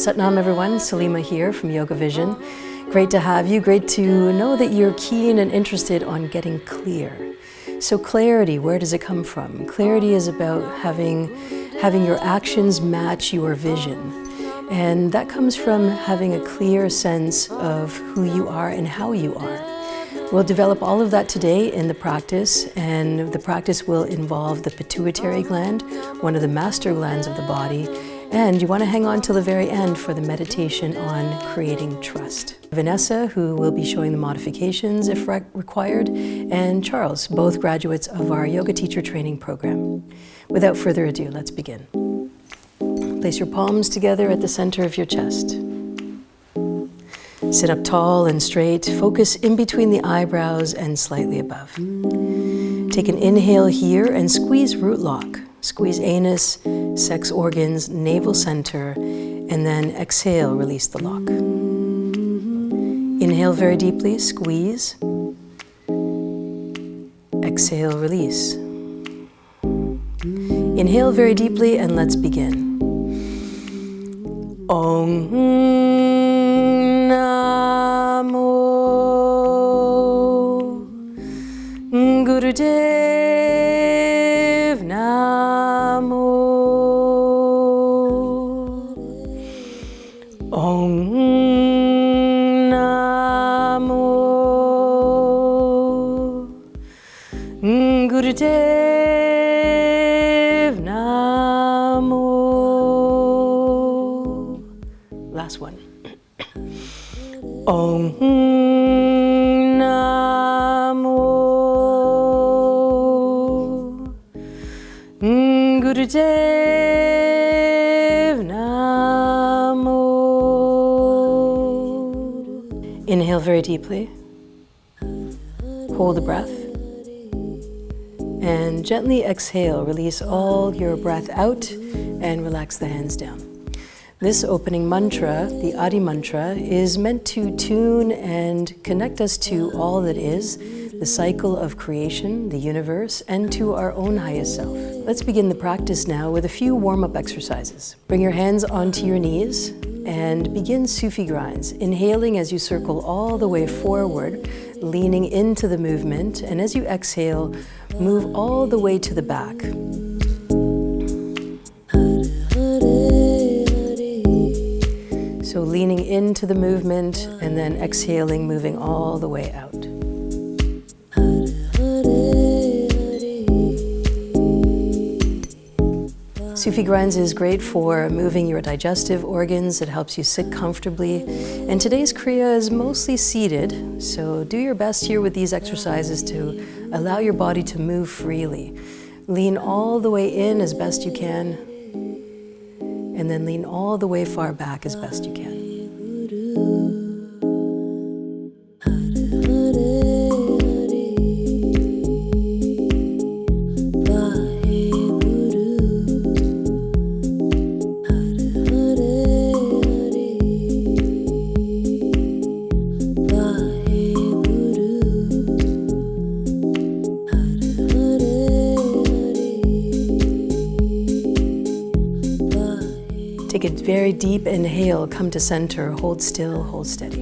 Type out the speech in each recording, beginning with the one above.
Satnam everyone, Salimah here from YogaVision. Great to have you, great to know that you're keen and interested on getting clear. So clarity, where does it come from? Clarity is about having your actions match your vision. And that comes from having a clear sense of who you are and how you are. We'll develop all of that today in the practice, and the practice will involve the Pituitary Gland, one of the master glands of the body, and you want to hang on till the very end for the meditation on creating trust. Vanessa, who will be showing the modifications if required, and Charles, both graduates of our yoga teacher training program. Without further ado, let's begin. Place your palms together at the center of your chest. Sit up tall and straight, focus in between the eyebrows and slightly above. Take an inhale here and squeeze root lock. Squeeze anus, sex organs, navel center, and then exhale, release the lock. Inhale very deeply, squeeze. Exhale, release. Inhale very deeply and let's begin. Om Namo Gurudev Namo Om Namo Gurudev Namo. Last one. Om Namo Gurudev Namo. Inhale very deeply. Hold the breath. And gently exhale. Release all your breath out and relax the hands down. This opening mantra, the Adi mantra, is meant to tune and connect us to all that is, the cycle of creation, the universe, and to our own highest self. Let's begin the practice now with a few warm-up exercises. Bring your hands onto your knees and begin Sufi grinds, inhaling as you circle all the way forward, leaning into the movement, and as you exhale, move all the way to the back. So leaning into the movement and then exhaling, moving all the way out. Sufi grinds is great for moving your digestive organs. It helps you sit comfortably. And today's Kriya is mostly seated, so do your best here with these exercises to allow your body to move freely. Lean all the way in as best you can, and then lean all the way far back as best you can. Take a very deep inhale, come to center, hold still, hold steady.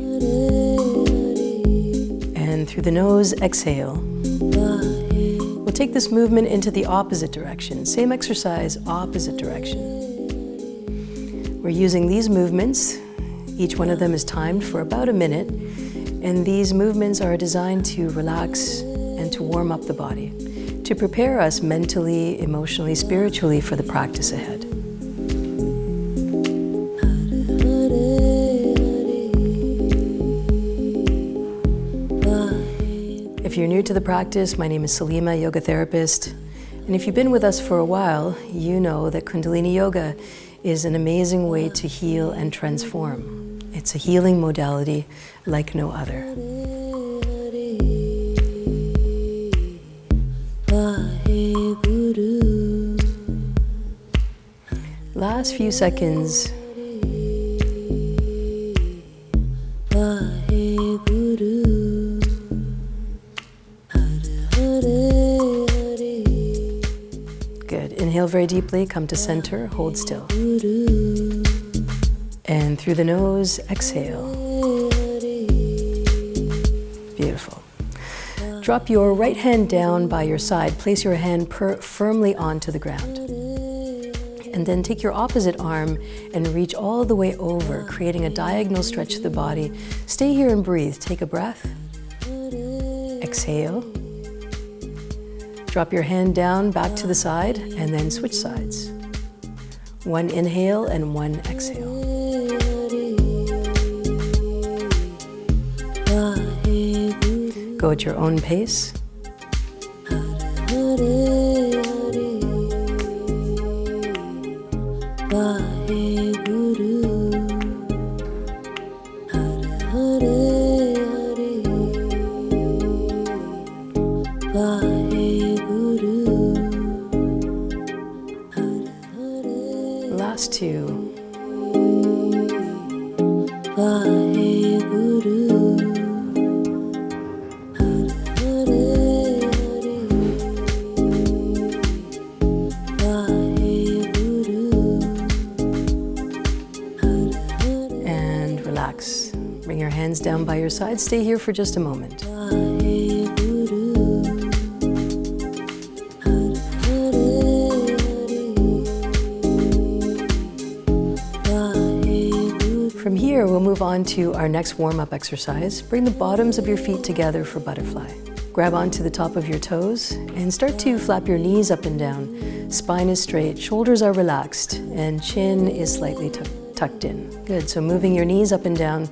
And through the nose, exhale. We'll take this movement into the opposite direction. Same exercise, opposite direction. We're using these movements. Each one of them is timed for about a minute. And these movements are designed to relax and to warm up the body, to prepare us mentally, emotionally, spiritually for the practice ahead. If you're new to the practice, my name is Salimah, yoga therapist. And if you've been with us for a while, you know that Kundalini Yoga is an amazing way to heal and transform. It's a healing modality like no other. Last few seconds. Good. Inhale very deeply, come to center, hold still. And through the nose, exhale. Beautiful. Drop your right hand down by your side. Place your hand firmly onto the ground. And then take your opposite arm and reach all the way over, creating a diagonal stretch to the body. Stay here and breathe. Take a breath. Exhale. Drop your hand down back to the side and then switch sides. One inhale and one exhale. Go at your own pace. Last two. And relax. Bring your hands down by your side. Stay here for just a moment. From here, we'll move on to our next warm-up exercise. Bring the bottoms of your feet together for butterfly. Grab onto the top of your toes and start to flap your knees up and down. Spine is straight, shoulders are relaxed, and chin is slightly tucked in. Good, so moving your knees up and down.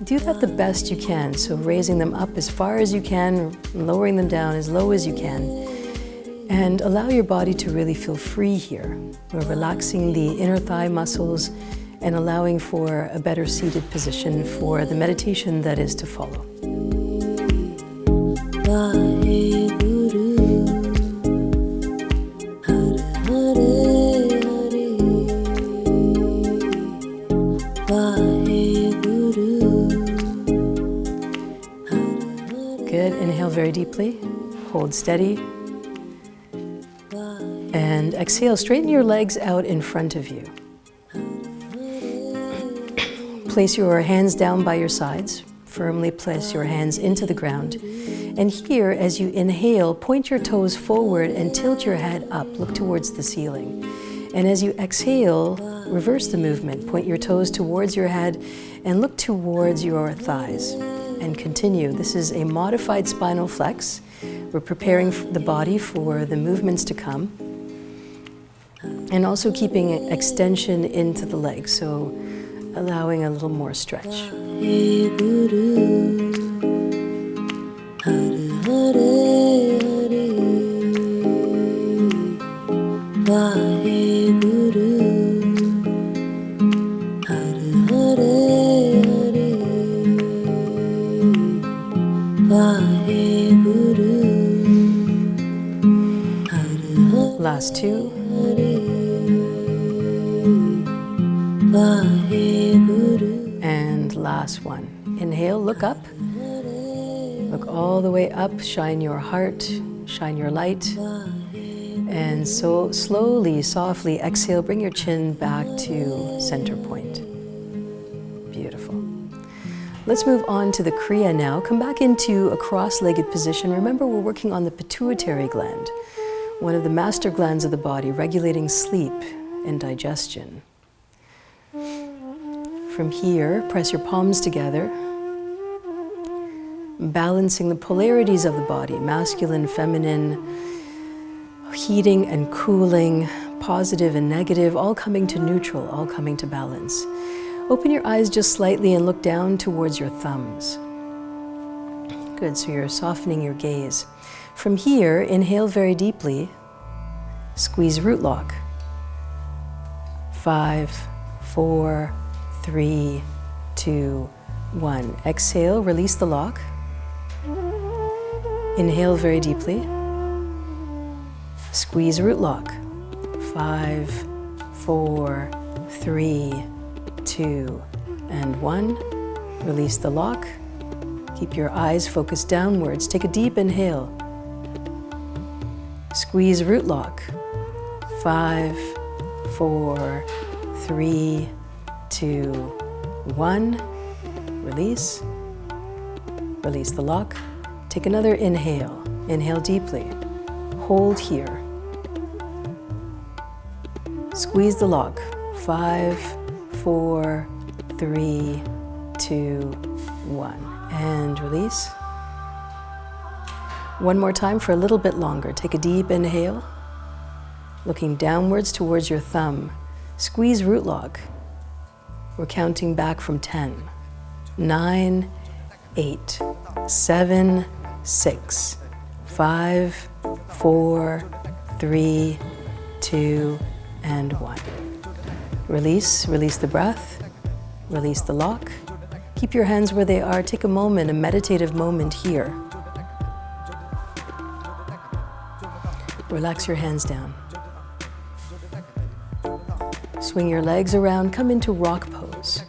Do that the best you can, so raising them up as far as you can, lowering them down as low as you can. And allow your body to really feel free here. We're relaxing the inner thigh muscles and allowing for a better seated position for the meditation that is to follow. Good, inhale very deeply, hold steady. And exhale, straighten your legs out in front of you. Place your hands down by your sides. Firmly place your hands into the ground. And here, as you inhale, point your toes forward and tilt your head up. Look towards the ceiling. And as you exhale, reverse the movement. Point your toes towards your head and look towards your thighs. And continue. This is a modified spinal flex. We're preparing the body for the movements to come. And also keeping extension into the legs. So allowing a little more stretch. Last two. And last one. Inhale, look up. Look all the way up, shine your heart, shine your light. And so slowly, softly exhale, bring your chin back to center point. Beautiful. Let's move on to the Kriya now. Come back into a cross-legged position. Remember, we're working on the pituitary gland, one of the master glands of the body, regulating sleep and digestion. From here, press your palms together, balancing the polarities of the body, masculine, feminine, heating and cooling, positive and negative, all coming to neutral, all coming to balance. Open your eyes just slightly and look down towards your thumbs. Good, so you're softening your gaze. From here, inhale very deeply, squeeze root lock. 5, 4, 3, 2, 1. Exhale, release the lock. Inhale very deeply. Squeeze root lock. 5, 4, 3, 2, and 1. Release the lock. Keep your eyes focused downwards. Take a deep inhale. Squeeze root lock. 5, 4, 3, 2, 1. Release. Release the lock. Take another inhale. Inhale deeply. Hold here. Squeeze the lock. 5, 4, 3, 2, 1. And release. One more time for a little bit longer. Take a deep inhale. Looking downwards towards your thumb. Squeeze root lock. We're counting back from 10. 9, 8, 7, 6, 5, 4, 3, 2, and 1. Release the breath, release the lock. Keep your hands where they are. Take a moment, a meditative moment here. Relax your hands down. Swing your legs around, come into rock pose.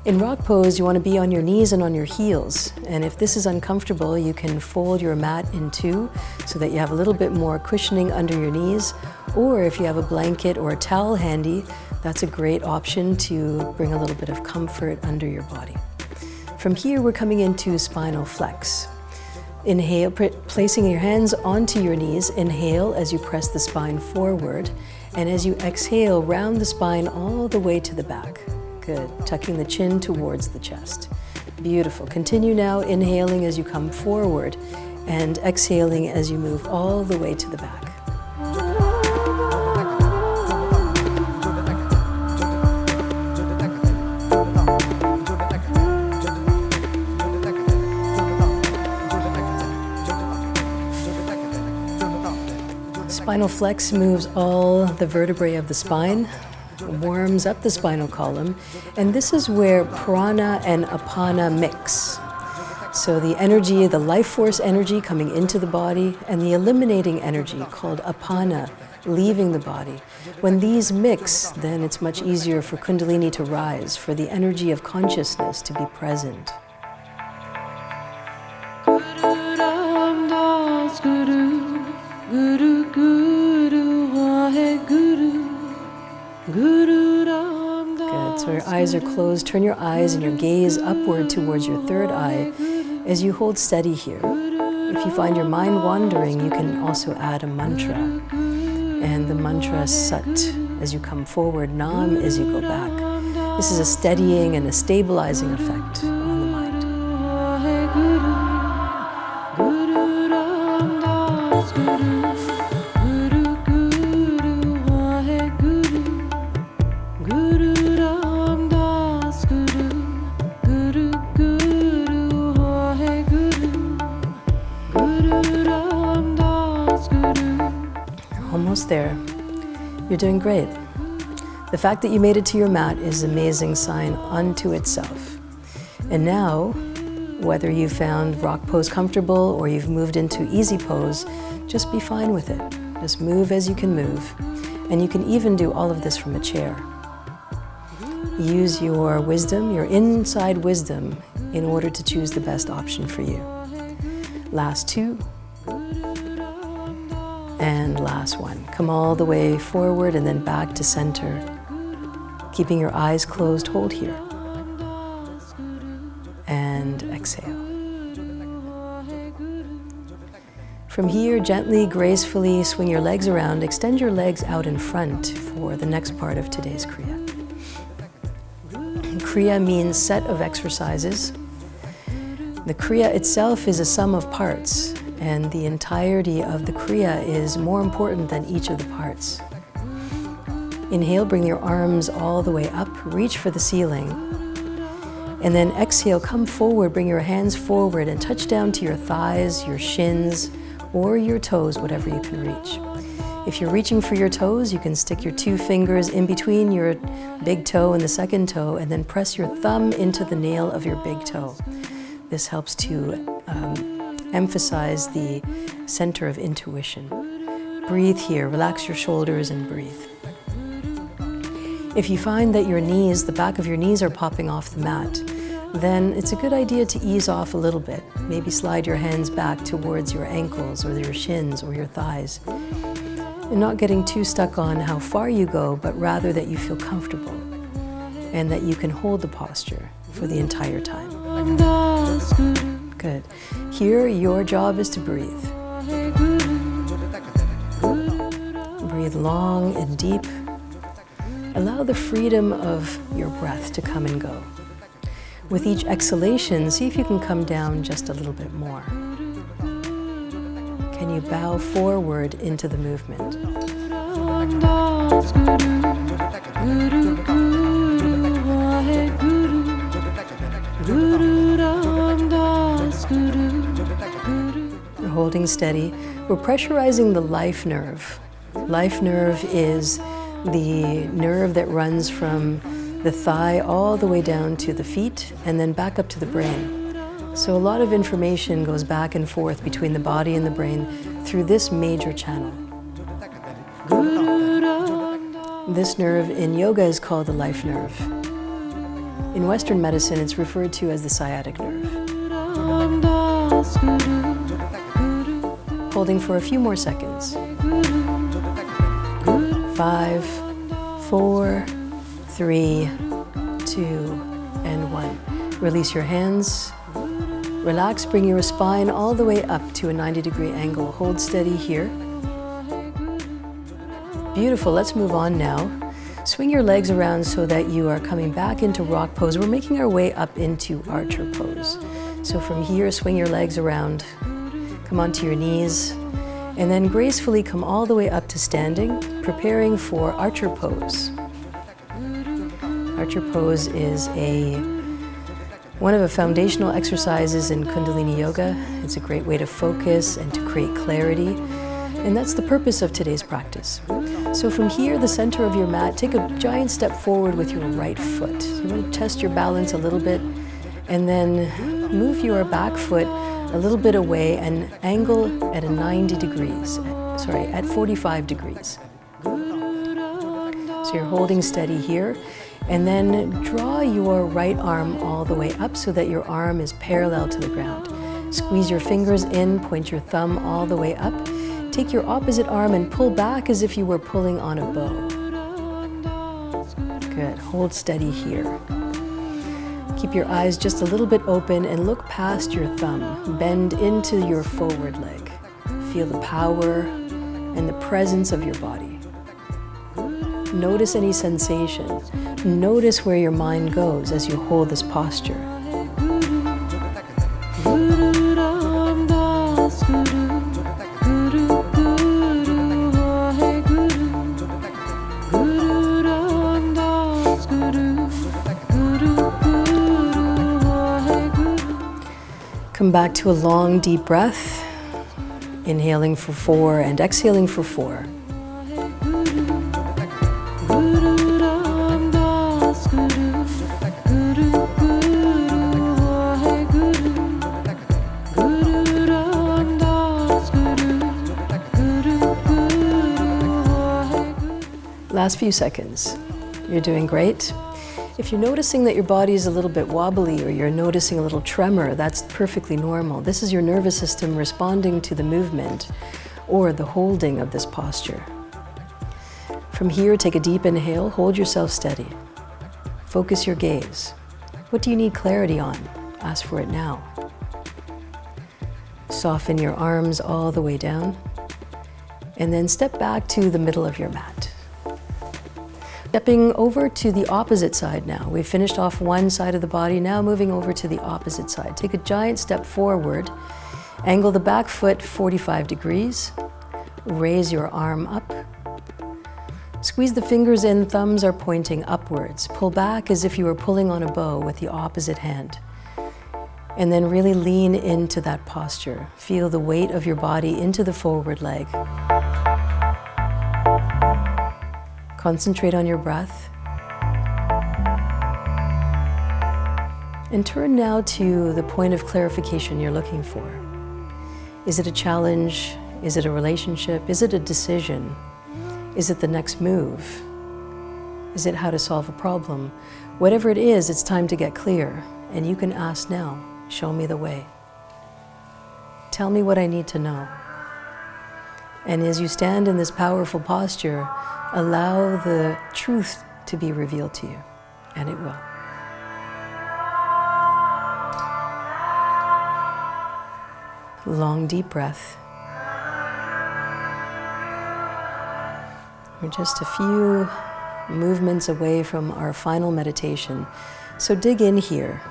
In rock pose, you want to be on your knees and on your heels. And if this is uncomfortable, you can fold your mat in two so that you have a little bit more cushioning under your knees. Or if you have a blanket or a towel handy, that's a great option to bring a little bit of comfort under your body. From here, we're coming into Spinal Flex. Inhale, placing your hands onto your knees. Inhale as you press the spine forward. And as you exhale, round the spine all the way to the back. Good. Tucking the chin towards the chest. Beautiful. Continue now, inhaling as you come forward and exhaling as you move all the way to the back. Spinal Flex moves all the vertebrae of the spine, warms up the spinal column, and this is where prana and apana mix. So the energy, the life force energy coming into the body, and the eliminating energy called apana leaving the body. When these mix, then it's much easier for Kundalini to rise, for the energy of consciousness to be present. Good, so your eyes are closed. Turn your eyes and your gaze upward towards your third eye as you hold steady here. If you find your mind wandering, you can also add a mantra. And the mantra Sat as you come forward, Nam as you go back. This is a steadying and a stabilizing effect on the mind. Almost there. You're doing great. The fact that you made it to your mat is an amazing sign unto itself. And now, whether you found rock pose comfortable or you've moved into easy pose, just be fine with it. Just move as you can move. And you can even do all of this from a chair. Use your wisdom, your inside wisdom, in order to choose the best option for you. Last two. And last one. Come all the way forward and then back to center. Keeping your eyes closed, hold here. And exhale. From here, gently, gracefully swing your legs around. Extend your legs out in front for the next part of today's Kriya. Kriya means set of exercises. The Kriya itself is a sum of parts, and the entirety of the Kriya is more important than each of the parts. Inhale, bring your arms all the way up, reach for the ceiling. And then exhale, come forward, bring your hands forward and touch down to your thighs, your shins, or your toes, whatever you can reach. If you're reaching for your toes, you can stick your two fingers in between your big toe and the second toe, and then press your thumb into the nail of your big toe. This helps to emphasize the center of intuition. Breathe here, relax your shoulders and breathe. If you find that your knees, the back of your knees are popping off the mat, then it's a good idea to ease off a little bit. Maybe slide your hands back towards your ankles or your shins or your thighs. And not getting too stuck on how far you go, but rather that you feel comfortable and that you can hold the posture for the entire time. Good. Here, your job is to breathe. Breathe long and deep. Allow the freedom of your breath to come and go. With each exhalation, see if you can come down just a little bit more. Can you bow forward into the movement? We're holding steady. We're pressurizing the life nerve. Life nerve is the nerve that runs from the thigh all the way down to the feet and then back up to the brain. So a lot of information goes back and forth between the body and the brain through this major channel. This nerve in yoga is called the life nerve. In Western medicine, it's referred to as the sciatic nerve. Holding for a few more seconds. 5, 4, 3, 2, and 1. Release your hands. Relax, bring your spine all the way up to a 90-degree angle. Hold steady here. Beautiful, let's move on now. Swing your legs around so that you are coming back into rock pose. We're making our way up into archer pose. So from here, swing your legs around, come onto your knees, and then gracefully come all the way up to standing, preparing for archer pose. Archer pose is one of the foundational exercises in Kundalini Yoga. It's a great way to focus and to create clarity. And that's the purpose of today's practice. So from here, the center of your mat, take a giant step forward with your right foot. You want to test your balance a little bit, and then move your back foot a little bit away and angle at a 90 degrees, at 45 degrees. So you're holding steady here, and then draw your right arm all the way up so that your arm is parallel to the ground. Squeeze your fingers in, point your thumb all the way up. Take your opposite arm and pull back as if you were pulling on a bow. Good, hold steady here. Keep your eyes just a little bit open and look past your thumb. Bend into your forward leg. Feel the power and the presence of your body. Notice any sensation. Notice where your mind goes as you hold this posture. Come back to a long, deep breath, inhaling for 4 and exhaling for 4. Last few seconds. You're doing great. If you're noticing that your body is a little bit wobbly or you're noticing a little tremor, that's perfectly normal. This is your nervous system responding to the movement or the holding of this posture. From here, take a deep inhale, hold yourself steady. Focus your gaze. What do you need clarity on? Ask for it now. Soften your arms all the way down, and then step back to the middle of your mat. Stepping over to the opposite side now. We've finished off one side of the body, now moving over to the opposite side. Take a giant step forward, angle the back foot 45 degrees, raise your arm up, squeeze the fingers in, thumbs are pointing upwards. Pull back as if you were pulling on a bow with the opposite hand. And then really lean into that posture. Feel the weight of your body into the forward leg. Concentrate on your breath. And turn now to the point of clarification you're looking for. Is it a challenge? Is it a relationship? Is it a decision? Is it the next move? Is it how to solve a problem? Whatever it is, it's time to get clear. And you can ask now, show me the way. Tell me what I need to know. And as you stand in this powerful posture, allow the truth to be revealed to you, and it will. Long, deep breath. We're just a few movements away from our final meditation. So dig in here.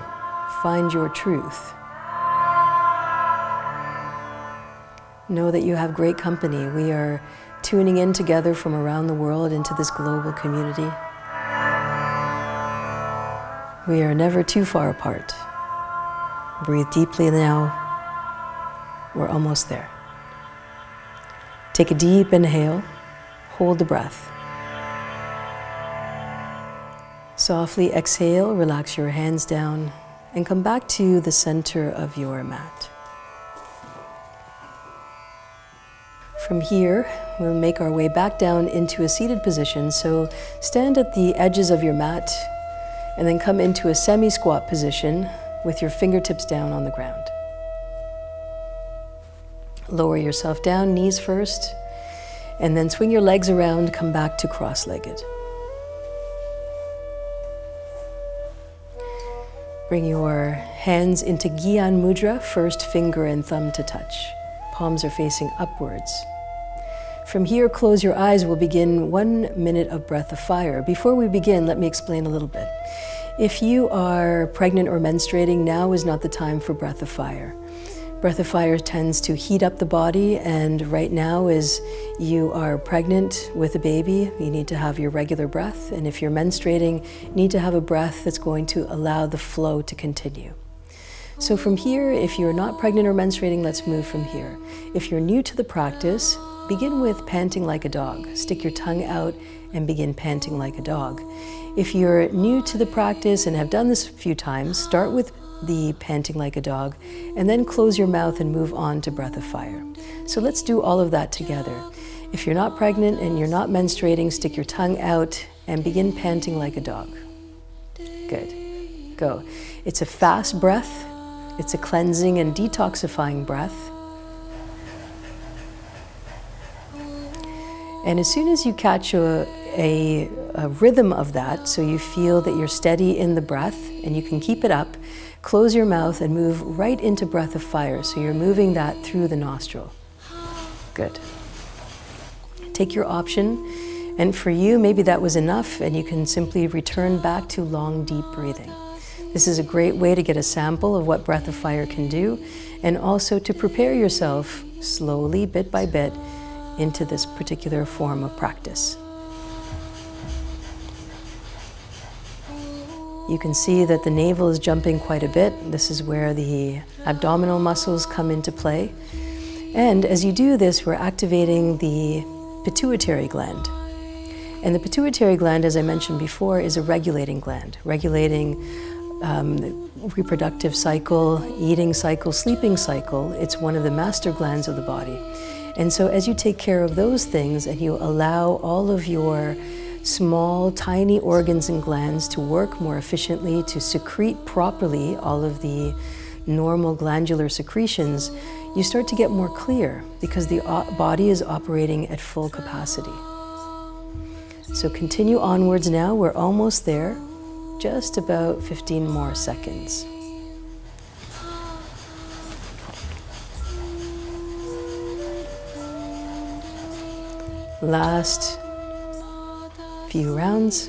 Find your truth. Know that you have great company. We are tuning in together from around the world into this global community. We are never too far apart. Breathe deeply now. We're almost there. Take a deep inhale. Hold the breath. Softly exhale, relax your hands down, and come back to the center of your mat. From here, we'll make our way back down into a seated position. So stand at the edges of your mat and then come into a semi-squat position with your fingertips down on the ground. Lower yourself down, knees first, and then swing your legs around, come back to cross-legged. Bring your hands into Gyan Mudra, first finger and thumb to touch. Palms are facing upwards. From here, close your eyes. We'll begin 1 minute of breath of fire. Before we begin, let me explain a little bit. If you are pregnant or menstruating, now is not the time for breath of fire. Breath of fire tends to heat up the body, and right now as you are pregnant with a baby, you need to have your regular breath, and if you're menstruating, you need to have a breath that's going to allow the flow to continue. So from here, if you're not pregnant or menstruating, let's move from here. If you're new to the practice, begin with panting like a dog. Stick your tongue out and begin panting like a dog. If you're new to the practice and have done this a few times, start with the panting like a dog, and then close your mouth and move on to breath of fire. So let's do all of that together. If you're not pregnant and you're not menstruating, stick your tongue out and begin panting like a dog. Good. Go. It's a fast breath. It's a cleansing and detoxifying breath. And as soon as you catch a rhythm of that, so you feel that you're steady in the breath and you can keep it up, close your mouth and move right into breath of fire. So you're moving that through the nostril. Good. Take your option. And for you, maybe that was enough and you can simply return back to long, deep breathing. This is a great way to get a sample of what breath of fire can do, and also to prepare yourself slowly, bit by bit, into this particular form of practice. You can see that the navel is jumping quite a bit. This is where the abdominal muscles come into play. And as you do this, we're activating the pituitary gland. And the pituitary gland, as I mentioned before, is a regulating gland, regulating the reproductive cycle, eating cycle, sleeping cycle. It's one of the master glands of the body. And so as you take care of those things and you allow all of your small, tiny organs and glands to work more efficiently, to secrete properly all of the normal glandular secretions, you start to get more clear because the body is operating at full capacity. So continue onwards now. We're almost there. Just about 15 more seconds. Last few rounds.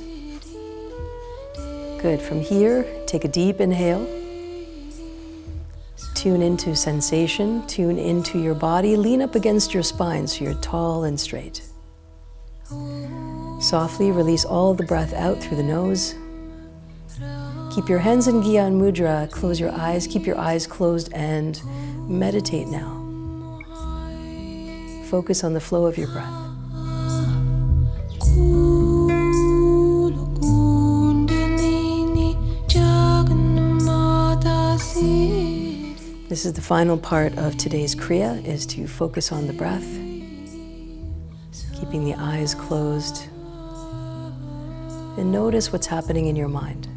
Good. From here, take a deep inhale. Tune into sensation, tune into your body. Lean up against your spine so you're tall and straight. Softly release all the breath out through the nose. Keep your hands in Gyan Mudra, close your eyes, keep your eyes closed and meditate now. Focus on the flow of your breath. This is the final part of today's Kriya, is to focus on the breath, keeping the eyes closed, and notice what's happening in your mind.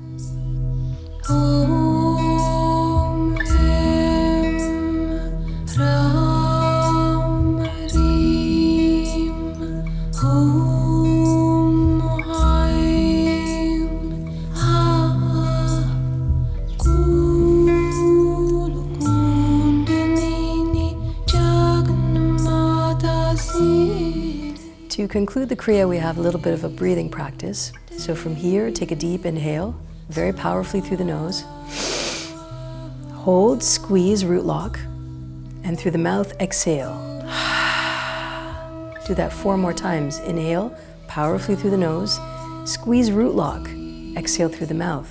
To conclude the Kriya, we have a little bit of a breathing practice. So from here, take a deep inhale, very powerfully through the nose. Hold, squeeze, root lock, and through the mouth, exhale. Do that 4 more times. Inhale, powerfully through the nose. Squeeze, root lock. Exhale through the mouth.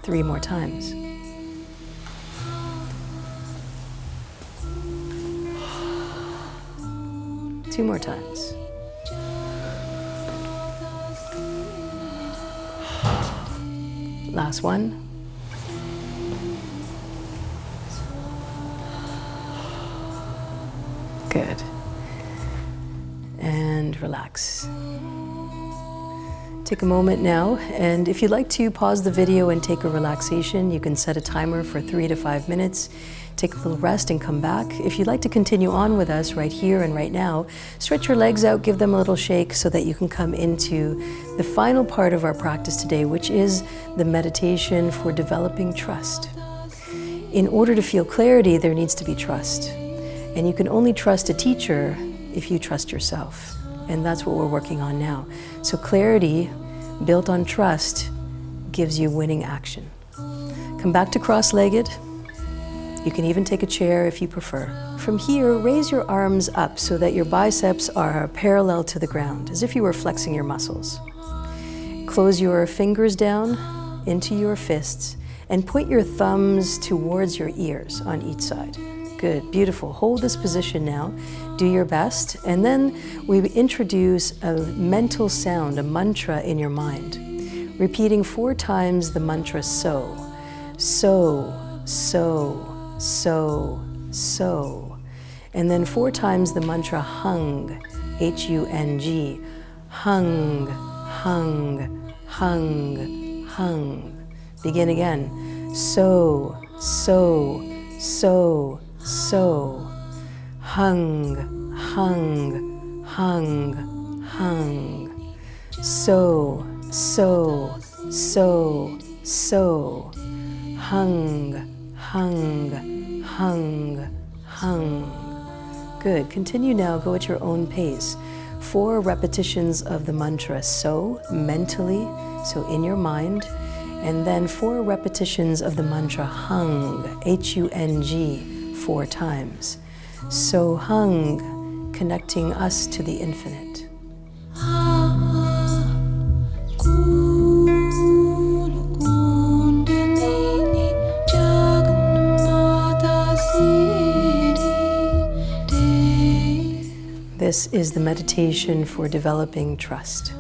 3 more times. Two more times. Last one. Good. And relax. Take a moment now, and if you'd like to pause the video and take a relaxation, you can set a timer for 3 to 5 minutes. Take a little rest and come back. If you'd like to continue on with us right here and right now, stretch your legs out, give them a little shake so that you can come into the final part of our practice today, which is the meditation for developing trust. In order to feel clarity, there needs to be trust. And you can only trust a teacher if you trust yourself. And that's what we're working on now. So clarity built on trust gives you winning action. Come back to cross-legged. You can even take a chair if you prefer. From here, raise your arms up so that your biceps are parallel to the ground, as if you were flexing your muscles. Close your fingers down into your fists and point your thumbs towards your ears on each side. Good, beautiful. Hold this position now. Do your best. And then we introduce a mental sound, a mantra in your mind, repeating 4 times the mantra so. So, so, so, so. And then 4 times the mantra hung, H-U-N-G. Hung, hung, hung, hung. Begin again. So, so, so, so. Hung, hung, hung, hung. So, so, so, so. Hung, hung, hung, hung. Good. Continue now. Go at your own pace. 4 repetitions of the mantra so, mentally, so in your mind. And then 4 repetitions of the mantra hung, H-U-N-G, 4 times. So hung, connecting us to the infinite. This is the meditation for developing trust.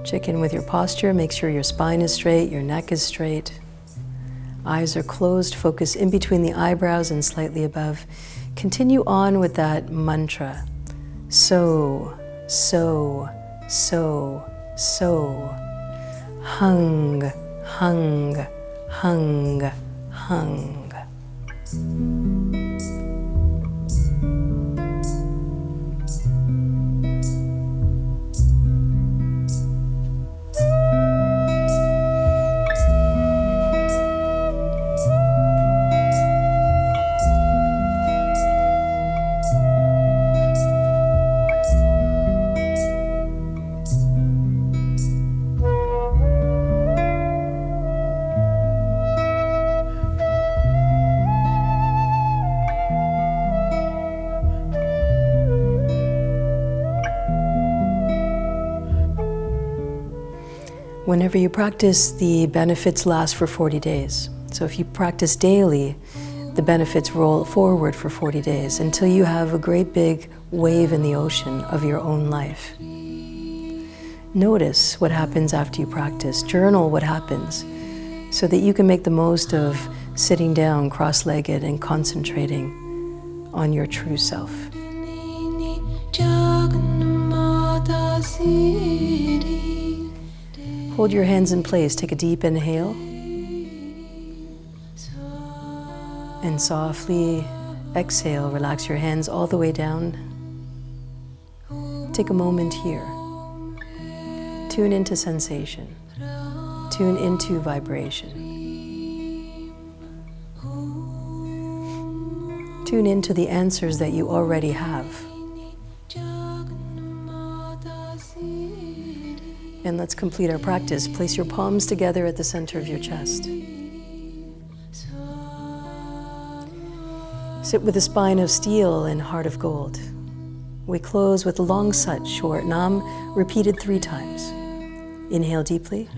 Check in with your posture, make sure your spine is straight, your neck is straight. Eyes are closed, focus in between the eyebrows and slightly above. Continue on with that mantra. So, so, so, so. Hung, hung, hung, hung. Whenever you practice, the benefits last for 40 days. So if you practice daily, the benefits roll forward for 40 days until you have a great big wave in the ocean of your own life. Notice what happens after you practice. Journal what happens so that you can make the most of sitting down cross-legged and concentrating on your true self. Hold your hands in place. Take a deep inhale. And softly exhale. Relax your hands all the way down. Take a moment here Tune into sensation. Tune into vibration. Tune into the answers that you already have. And let's complete our practice. Place your palms together at the center of your chest. Sit with a spine of steel and heart of gold. We close with long sat, short nam, repeated 3 times. Inhale deeply.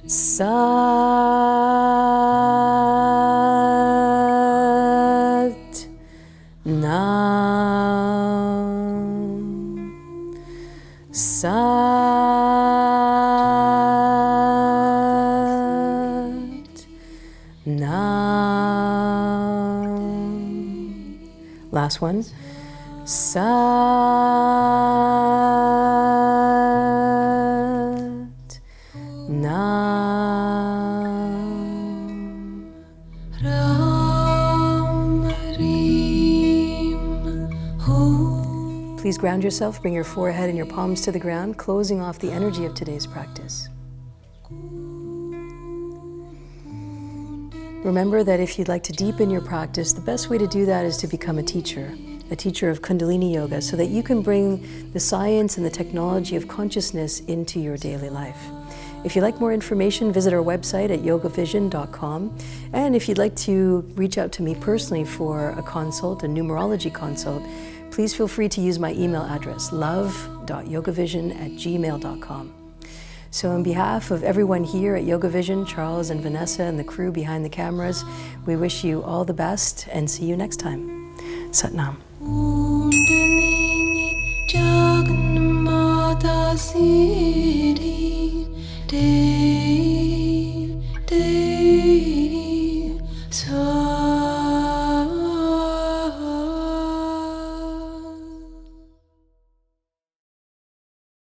Sat Nam. Sat Nam. Last one. Sat Nam. Please ground yourself, bring your forehead and your palms to the ground, closing off the energy of today's practice. Remember that if you'd like to deepen your practice, the best way to do that is to become a teacher of Kundalini Yoga, so that you can bring the science and the technology of consciousness into your daily life. If you'd like more information, visit our website at YogaVision.com. And if you'd like to reach out to me personally for a consult, a numerology consult, please feel free to use my email address, love.yogavision@gmail.com. So on behalf of everyone here at YogaVision, Charles and Vanessa and the crew behind the cameras, we wish you all the best and see you next time. Sat Nam. Kundalini Yoga